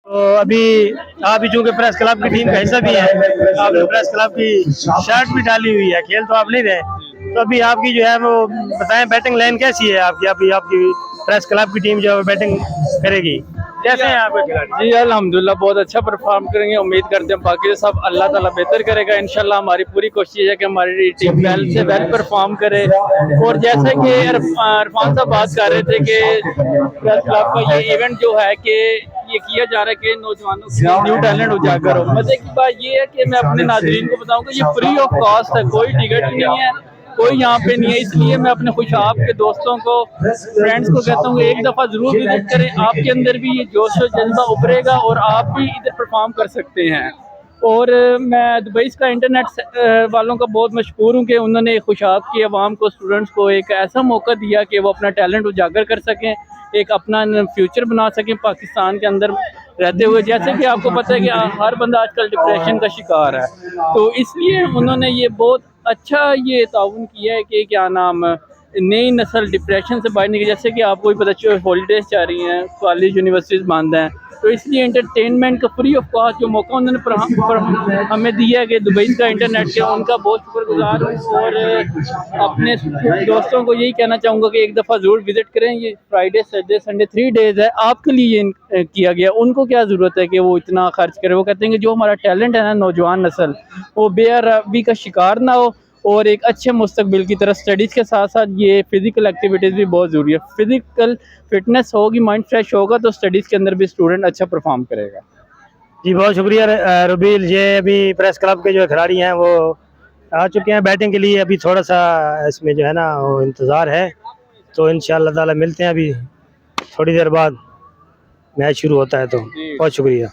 तो अभी आप भी चूंकि प्रेस क्लब की टीम का हिस्सा भी है, आपने प्रेस क्लब की शर्ट भी डाली हुई है, खेल तो आप नहीं रहे, तो अभी आपकी जो है वो बताएं बैटिंग लाइन कैसी है आपकी? अभी आपकी प्रेस क्लब की टीम जो है बैटिंग करेगी, कैसे हैं आपके खिलाड़ी? जी अल्हम्दुलिल्लाह बहुत अच्छा परफॉर्म करेंगे। उम्मीद करते हैं बाकी सब अल्लाह ताला बेहतर करेगा इंशाल्लाह। हमारी पूरी कोशिश है कि हमारी टीम वेल से वेल परफॉर्म करे। और जैसे कि इरफान साहब बात कर रहे थे कि प्रेस क्लब का ये इवेंट जो है कि ये किया जा रहा है कि नौजवानों के न्यू टैलेंट उजागर हो। मजे की बात ये है कि मैं अपने नाज़रीन को बताऊं कि ये फ्री ऑफ कॉस्ट है, कोई टिकट नहीं है, कोई यहाँ पे नहीं है। इसलिए मैं अपने खुशाब के दोस्तों को, फ्रेंड्स को कहता हूँ एक दफ़ा ज़रूर विजिट करें। आपके अंदर भी ये जोश और जज्बा उभरेगा और आप भी इधर परफॉर्म कर सकते हैं। और मैं दुबई का इंटरनेट वालों का बहुत मशहूर हूँ कि उन्होंने खुशाब की आवाम को, स्टूडेंट्स को एक ऐसा मौका दिया कि वो अपना टैलेंट उजागर कर सकें, एक अपना फ्यूचर बना सकें पाकिस्तान के अंदर रहते हुए। जैसे कि आपको पता है कि हर बंदा आजकल डिप्रेशन का शिकार है, तो इसलिए उन्होंने ये बहुत अच्छा ये ताउन किया है कि क्या नाम नई नस्ल डिप्रेशन से बाहर निकले। जैसे कि आपको भी पता है हॉलीडेज जा रही हैं, कॉलेज यूनिवर्सिटीज़ बंद हैं, तो इसलिए एंटरटेनमेंट का फ्री ऑफ कॉस्ट जो मौका उन्होंने हमें दिया है कि दुबई का इंटरनेट के, उनका बहुत शुक्रगुजार हूँ। और अपने दोस्तों को यही कहना चाहूँगा कि एक दफ़ा ज़रूर विज़िट करें। ये फ्राइडे सैटरडे संडे 3 डेज़ है आपके लिए किया गया। उनको क्या ज़रूरत है कि वो इतना खर्च करें? वो कहते हैं कि जो हमारा टैलेंट है ना, नौजवान नस्ल वो बेअरबी का शिकार ना हो और एक अच्छे मुस्तकबिल की तरफ स्टडीज़ के साथ साथ ये फ़िज़िकल एक्टिविटीज़ भी बहुत ज़रूरी है। फ़िज़िकल फिटनेस होगी, माइंड फ्रेश होगा, तो स्टडीज़ के अंदर भी स्टूडेंट अच्छा परफॉर्म करेगा। जी बहुत शुक्रिया रुबील। ये अभी प्रेस क्लब के जो खिलाड़ी हैं वो आ चुके हैं बैटिंग के लिए। अभी थोड़ा सा इसमें जो है ना वो इंतज़ार है, तो इंशाअल्लाह ताला मिलते हैं अभी थोड़ी देर बाद मैच शुरू होता है। तो बहुत शुक्रिया।